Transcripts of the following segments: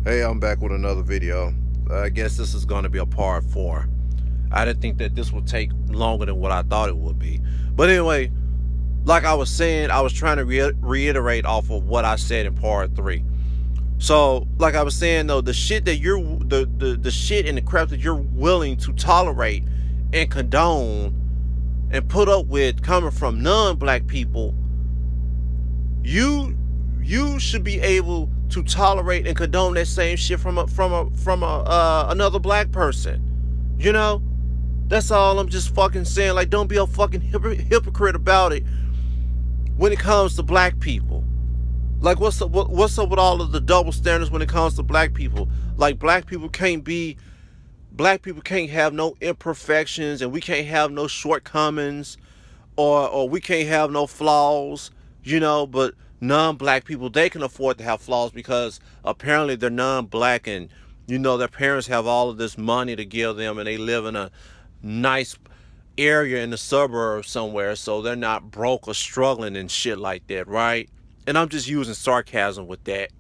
Hey, I'm back with another video. I guess this is going to be a part 4. I didn't think that this would take longer than what I thought it would be. But anyway, like I was saying, I was trying to reiterate off of what I said in part 3. So, like I was saying though, the shit that you're the shit and the crap that you're willing to tolerate and condone and put up with coming from non-black people, you should be able to tolerate and condone that same shit from another black person. You know, that's all I'm just fucking saying. Like, don't be a fucking hypocrite about it when it comes to black people. Like, what's up with all of the double standards when it comes to black people? Like, black people can't have no imperfections, and we can't have no shortcomings, or we can't have no flaws, you know, but non-black people, they can afford to have flaws because apparently they're non-black, and you know their parents have all of this money to give them, and they live in a nice area in the suburbs somewhere, so they're not broke or struggling and shit like that, right? And I'm just using sarcasm with that.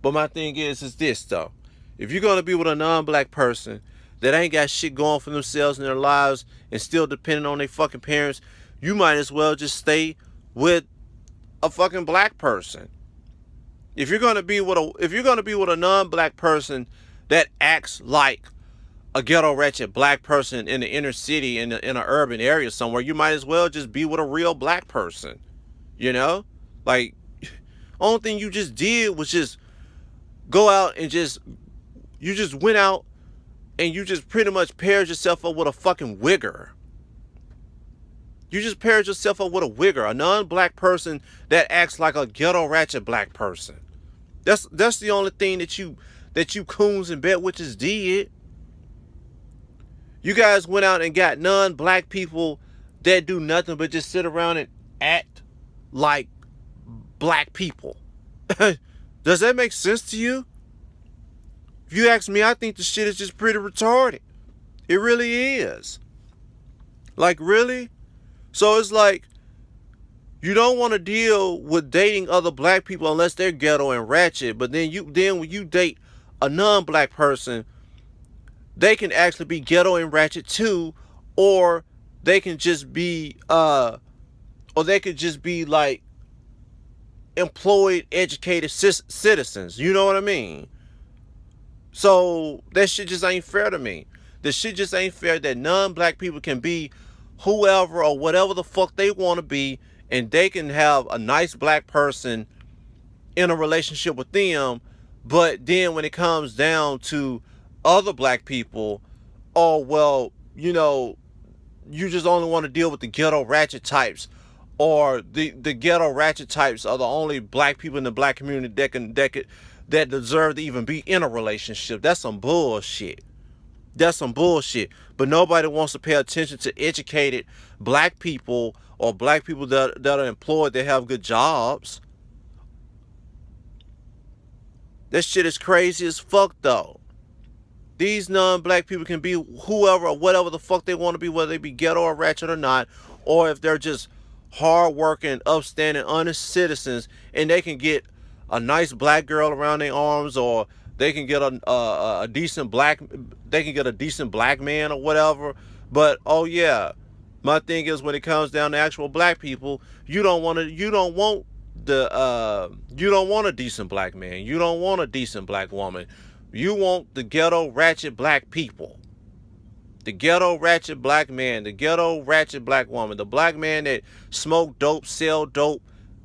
But my thing is this though. If you're gonna be with a non-black person that ain't got shit going for themselves in their lives and still depending on their fucking parents, you might as well just stay with a fucking black person. If you're gonna be with a non-black person that acts like a ghetto ratchet black person in the inner city, in an urban area somewhere, you might as well just be with a real black person. You know? Like, only thing you just did was just go out and you just went out and you just pretty much paired yourself up with a fucking wigger. You just paired yourself up with a wigger, a non-black person that acts like a ghetto ratchet black person. That's the only thing that you coons and bet witches did. You guys went out and got non-black people that do nothing but just sit around and act like black people. Does that make sense to you? If you ask me, I think the shit is just pretty retarded. It really is. Like, really? So it's like, you don't want to deal with dating other black people unless they're ghetto and ratchet, but then when you date a non-black person, they can actually be ghetto and ratchet too, or they can just be like employed, educated citizens. You know what I mean? So that shit just ain't fair to me. The shit just ain't fair that non-black people can be whoever or whatever the fuck they want to be, and they can have a nice black person in a relationship with them, but then when it comes down to other black people, oh, well, you know, you just only want to deal with the ghetto ratchet types, or the ghetto ratchet types are the only black people in the black community that deserve to even be in a relationship. That's some bullshit. That's some bullshit. But nobody wants to pay attention to educated black people or black people that are employed, that have good jobs. That shit is crazy as fuck though. These non-black people can be whoever or whatever the fuck they want to be, whether they be ghetto or ratchet or not, or if they're just hard-working, upstanding, honest citizens, and they can get a nice black girl around their arms, or they can get a decent black man or whatever. But oh yeah, my thing is, when it comes down to actual black people, you don't want a decent black man. You don't want a decent black woman. You want the ghetto ratchet black people. The ghetto ratchet black man, the ghetto ratchet black woman, the black man that smoke dope, sell dope,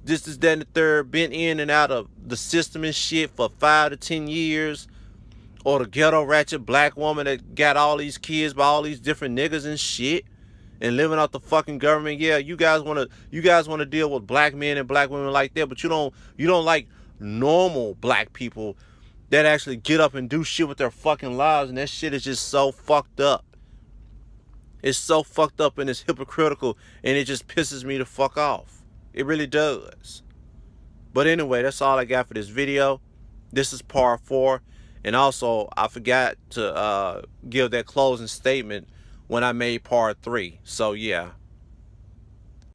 this, that, and the third, been in and out of the system and shit for 5 to 10 years. Or the ghetto ratchet black woman that got all these kids by all these different niggas and shit, and living off the fucking government. Yeah, you guys want to deal with black men and black women like that, but you don't like normal black people that actually get up and do shit with their fucking lives, and that shit is just so fucked up. It's so fucked up and it's hypocritical, and it just pisses me the fuck off. It really does. But anyway, that's all I got for this video. This is part 4. And also, I forgot to give that closing statement when I made part 3. So yeah.